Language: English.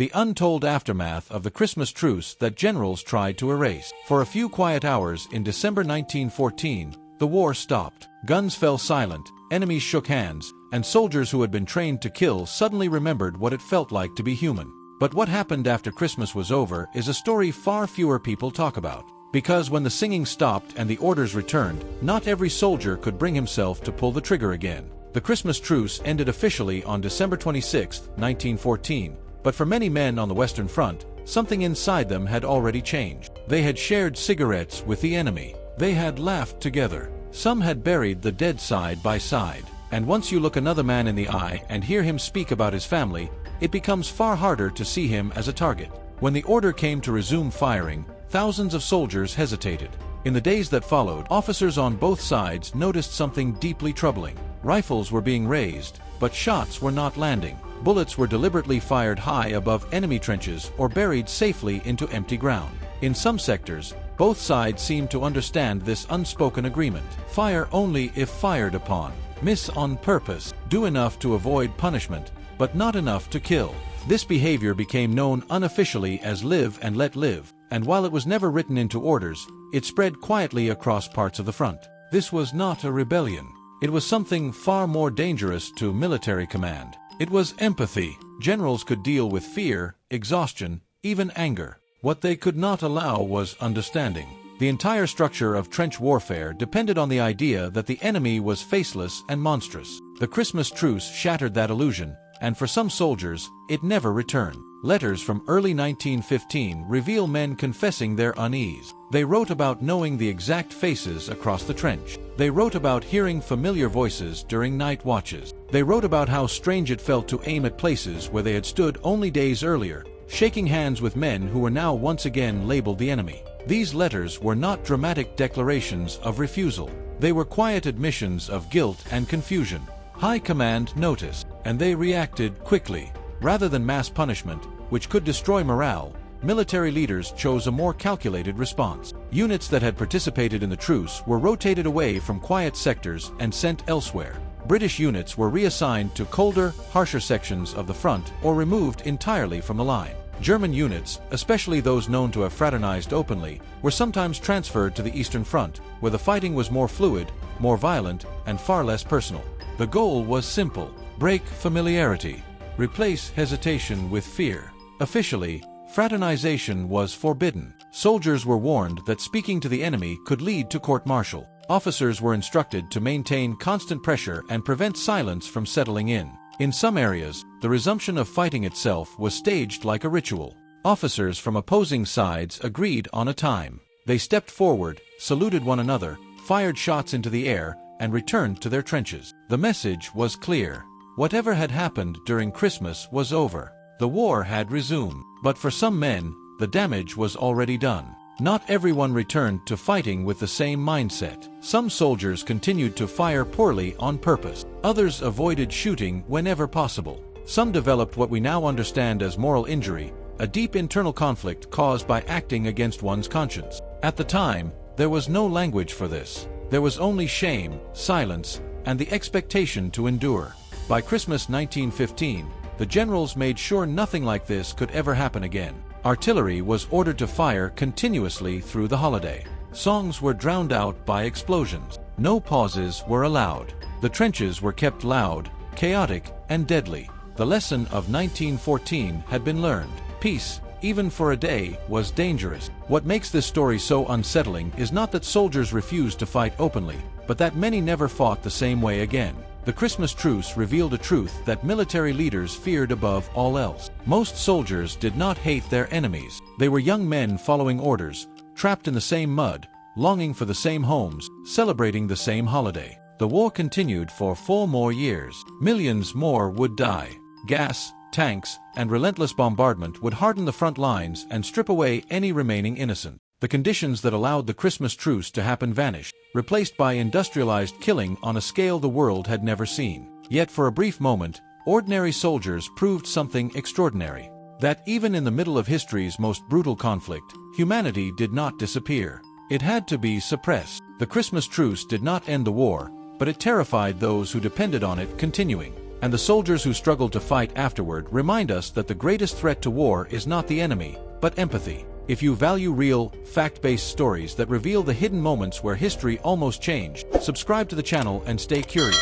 the untold aftermath of the Christmas truce that generals tried to erase. For a few quiet hours in December 1914, the war stopped. Guns fell silent, enemies shook hands, and soldiers who had been trained to kill suddenly remembered what it felt like to be human. But what happened after Christmas was over is a story far fewer people talk about. Because when the singing stopped and the orders returned, not every soldier could bring himself to pull the trigger again. The Christmas truce ended officially on December 26, 1914, but for many men on the Western Front, something inside them had already changed. They had shared cigarettes with the enemy. They had laughed together. Some had buried the dead side by side. And once you look another man in the eye and hear him speak about his family, it becomes far harder to see him as a target. When the order came to resume firing, thousands of soldiers hesitated. In the days that followed, officers on both sides noticed something deeply troubling. Rifles were being raised, but shots were not landing. Bullets were deliberately fired high above enemy trenches or buried safely into empty ground. In some sectors, both sides seemed to understand this unspoken agreement. Fire only if fired upon. Miss on purpose. Do enough to avoid punishment, but not enough to kill. This behavior became known unofficially as live and let live, and while it was never written into orders, it spread quietly across parts of the front. This was not a rebellion. It was something far more dangerous to military command. It was empathy. Generals could deal with fear, exhaustion, even anger. What they could not allow was understanding. The entire structure of trench warfare depended on the idea that the enemy was faceless and monstrous. The Christmas truce shattered that illusion, and for some soldiers, it never returned. Letters from early 1915 reveal men confessing their unease. They wrote about knowing the exact faces across the trench. They wrote about hearing familiar voices during night watches. They wrote about how strange it felt to aim at places where they had stood only days earlier, shaking hands with men who were now once again labeled the enemy. These letters were not dramatic declarations of refusal. They were quiet admissions of guilt and confusion. High command noticed, and they reacted quickly. Rather than mass punishment, which could destroy morale, military leaders chose a more calculated response. Units that had participated in the truce were rotated away from quiet sectors and sent elsewhere. British units were reassigned to colder, harsher sections of the front or removed entirely from the line. German units, especially those known to have fraternized openly, were sometimes transferred to the Eastern Front, where the fighting was more fluid, more violent, and far less personal. The goal was simple: break familiarity, replace hesitation with fear. Officially, fraternization was forbidden. Soldiers were warned that speaking to the enemy could lead to court-martial. Officers were instructed to maintain constant pressure and prevent silence from settling in. In some areas, the resumption of fighting itself was staged like a ritual. Officers from opposing sides agreed on a time. They stepped forward, saluted one another, fired shots into the air, and returned to their trenches. The message was clear. Whatever had happened during Christmas was over. The war had resumed. But for some men, the damage was already done. Not everyone returned to fighting with the same mindset. Some soldiers continued to fire poorly on purpose. Others avoided shooting whenever possible. Some developed what we now understand as moral injury, a deep internal conflict caused by acting against one's conscience. At the time, there was no language for this. There was only shame, silence, and the expectation to endure. By Christmas 1915, the generals made sure nothing like this could ever happen again. Artillery was ordered to fire continuously through the holiday. Songs were drowned out by explosions. No pauses were allowed. The trenches were kept loud, chaotic, and deadly. The lesson of 1914 had been learned. Peace, even for a day, was dangerous. What makes this story so unsettling is not that soldiers refused to fight openly, but that many never fought the same way again. The Christmas truce revealed a truth that military leaders feared above all else. Most soldiers did not hate their enemies. They were young men following orders, trapped in the same mud, longing for the same homes, celebrating the same holiday. The war continued for 4 more years. Millions more would die. Gas, tanks, and relentless bombardment would harden the front lines and strip away any remaining innocent. The conditions that allowed the Christmas truce to happen vanished, replaced by industrialized killing on a scale the world had never seen. Yet for a brief moment, ordinary soldiers proved something extraordinary. That even in the middle of history's most brutal conflict, humanity did not disappear. It had to be suppressed. The Christmas truce did not end the war, but it terrified those who depended on it continuing. and the soldiers who struggled to fight afterward remind us that the greatest threat to war is not the enemy, but empathy. If you value real, fact-based stories that reveal the hidden moments where history almost changed, subscribe to the channel and stay curious.